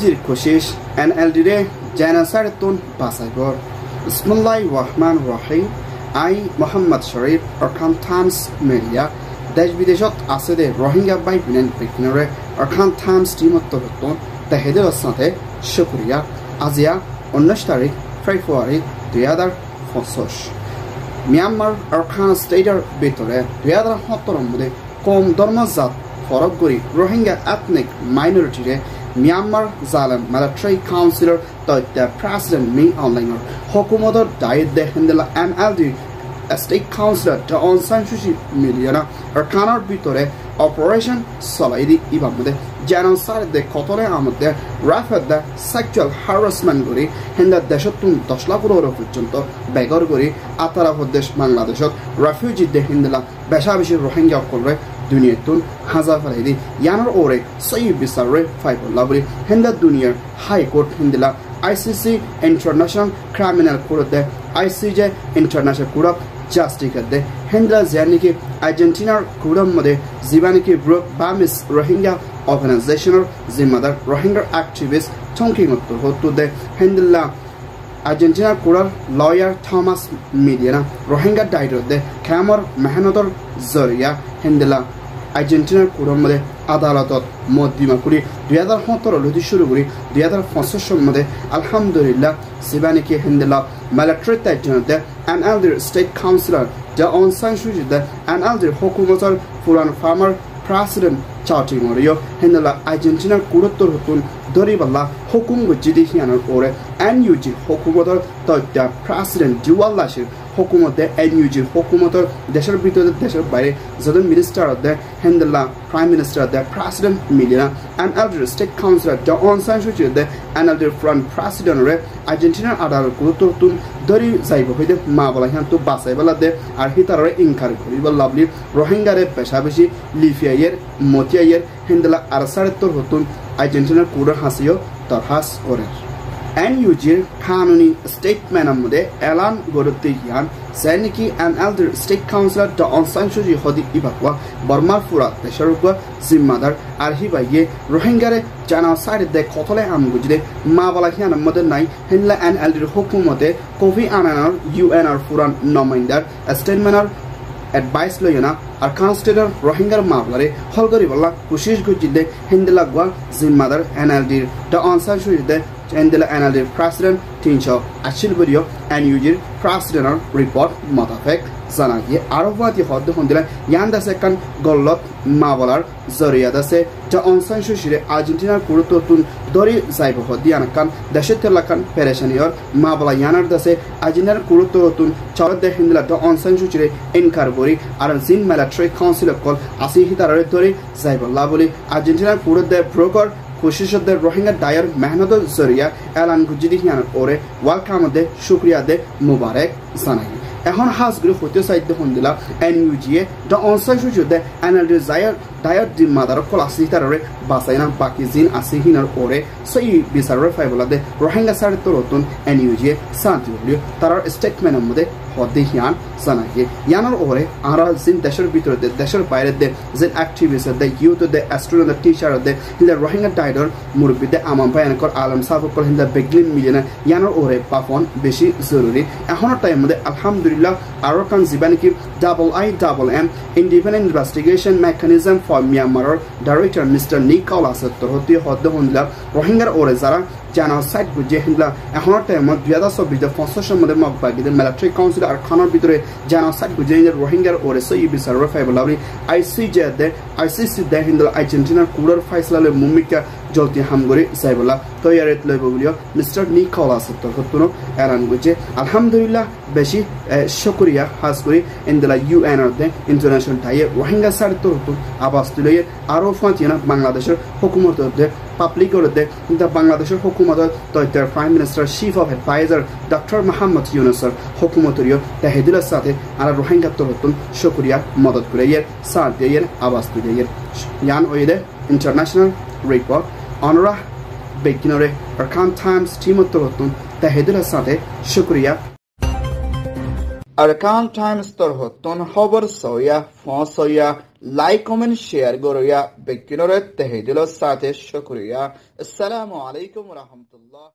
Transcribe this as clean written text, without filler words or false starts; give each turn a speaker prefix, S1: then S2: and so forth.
S1: refugee koshish NLD re genocide tun basaibor Bismillahirrahmanirrahim I Muhammad Sharif Arkan Times Media desh bideshot আছে de Rohingya by Binan Pekinore Arkan Times team otton তাহেদের সাথে শুকরিয়া আজিয়া 19 তারিখ ফেব্রুয়ারি 2025 Myanmar Arkan স্টেটের ভিতরে 2017 মধ্যে কম ধর্মজাত ফরক করি Rohingya ethnic মাইনরিটিরে Myanmar জালেম military councillor তথ্য প্রেসিডেন্ট মি অনলাইনের হুকুমতের দায়িত্ব হেন্দেলা NLD State Councilor Aung San Suu Kyi মিলিয়না আরকানের ভিতরে অপারেশন চলাইদি ইবার মধ্যে genocide de kotore amode rafa da sexual harassment gori hinda deshotun 10 lakh euro porjonto begor gori atara hodesh bangladeshot refugee de hindala besha beshi rohingya korre duniyatun hazar falaidi yanar ore sayi bisarre fiber labri hinda duniyar high court hindala ICC International Criminal Court de ICJ International Court of Justice de hindla zani ki Argentina kuram mode zibani ki group Bamis Rohingya Organizational Zimadar Rohingya activist talking to the Hendla Argentina Kural lawyer Thomas Mediana Rohingya died of the Kamar Mahanodor Zoria Hendla Argentina Kuramade Adalatot Modimakuri the other Hotor Ludishuri the other Fonsation Mode Alhamdulillah Sibaniki Hendla military Tajante and elder state councillor the Aung San Suu Kyi and elder Hokumotor Furan farmer President Charting Orio Hendala Argentina Kurotor Hutun Doribala Hokum Gujidi Hianar Ore NUG Hokumotor the President Juwalashir Hokumote NUG Hokumotor Desher Bito the Desher by Southern Minister of the Hendala Prime Minister the President Milena and elder State Councilor Aung San Suu Kyi and elder Front President Re Argentina Adar Kurotun Dori Zaibo Mabalahan to Basabala de Arhitare Inkar lovely Rohingya Peshabishi Lifia Yer Motia Yer Hendala Arasarator Hutun Argentina Kuda Hasio Tarhas Ore NUG Kanuni statement amode Elan Gorotiyan Seniki and elder state councilor Aung San Suu Kyi Hodi Ibakwa Burma Fura Tesharukwa Zimadar Arhibaye Rohingya genocide de Kotole Amgujide Mabalahian Modernai Henla and elder Hukumote Kofi Annan UNR Furan Nominder Statement advice loyana Arkan State Rohingya Mablare Holgoribala Kushish Gujide Hendela Gwa Zimadar NLD Aung San Suu Kyi Endela NLD President Tincho Achilburio and Ujir President report Motafek Zanagi Arovati Hod Hondela Yanda second Golot Mavalar Zoria se Aung San Suu Kyi Argentina Kurutun Dori Zaibo Hodianakan Dashetelakan Pereshanior Mavala Yanar dase Argentina Kurutun Charlotte de Hindla Aung San Suu Kyi in Karbori Aranzin military council called Asihitare Dori Zaibo Laboli Argentina Kurut de broker कोशिश दे Rohingya Dyer मेहनत जरिया एलान गुजिदी हियान ओरे welcome दे शुक्रिया दे मुबारक जानाई এখন হাজগুলো হতে সাইড হন্দিলা এনইউজি দ অনসান সুজুদে এনএলডি ডায়ার দি মাদার ক্লাসি তারে বাসাইনা বাকি জিন আসি হিনার ওরে সই বিচারে ফাইবলাদে রোহিঙ্গা সারে তরতুন এনইউজি শান্তি হলিও তার স্টেটমেন্টের মধ্যে হদি হিয়ান জানাই ইয়ানোর ওরে আরা জিন দেশের ভিতরে দে দেশের বাইরে দে জিন অ্যাক্টিভিস্ট দে ইউথ দে স্টুডেন্ট দে টিচার দে হিলা রোহিঙ্গা ডাইডর মুরব্বি দে আমাম বায়ান কর আলম সাহেব কর হিলা বেগলিন মিলিয়না ইয়ানোর ওরে পাফন বেশি জরুরি এখনৰ টাইম মধ্যে আলহামদুলিল্লাহ Arakan Zibaniki IIM Independent Investigation Mechanism for Myanmar Director Mr. Nicholas Torhoti Hodhondla Rohingya Ore Zara genocide guje hindla ekhonor time 2024 ফসলের মধ্যে মকবাগি মিলিটারি কাউন্সিল আর খানার ভিতরে genocide guje রোহিঙ্গার ওরে সই বিচারে ফাইবলাবি ICJ দে ICC দে হিন্দলা আর্জেন্টিনার কুড়ার ফাইসলালে মুমিকা জলতি হামগরি সাইবলা তৈয়ারেত লইব বলিও মিস্টার নিকোলাস তরহতুনো এলান গuje আলহামদুলিল্লাহ বেশি শুকরিয়া হাজ করি ইনদলা ইউএনআর দে ইন্টারন্যাশনাল টাইয়ে রোহিঙ্গা সার তরহতু আবাস তুলে আরো ফাঁতিনা বাংলাদেশের হুকুমত দে পাবলিক দে কিন্তু বাংলাদেশের হুকুমত তৈয়ার prime minister chief of adviser doctor Mohammad ইউনুসর হুকুমতরিও তাহেদিলের সাথে আর রোহিঙ্গা তরহতুন শুকরিয়া মদত করে সাথ দিয়ে আবাস তুলে ইয়ান ওইদে international report Honora Beginore Arkan Times team of Torotun, the Hedula Sate, Shukriya. Arkan Times tor hoton hover soya, fon soya, like, comment, share goroya, bekinore tehidilo sate shukriya. Assalamu alaikum wa rahmatullah.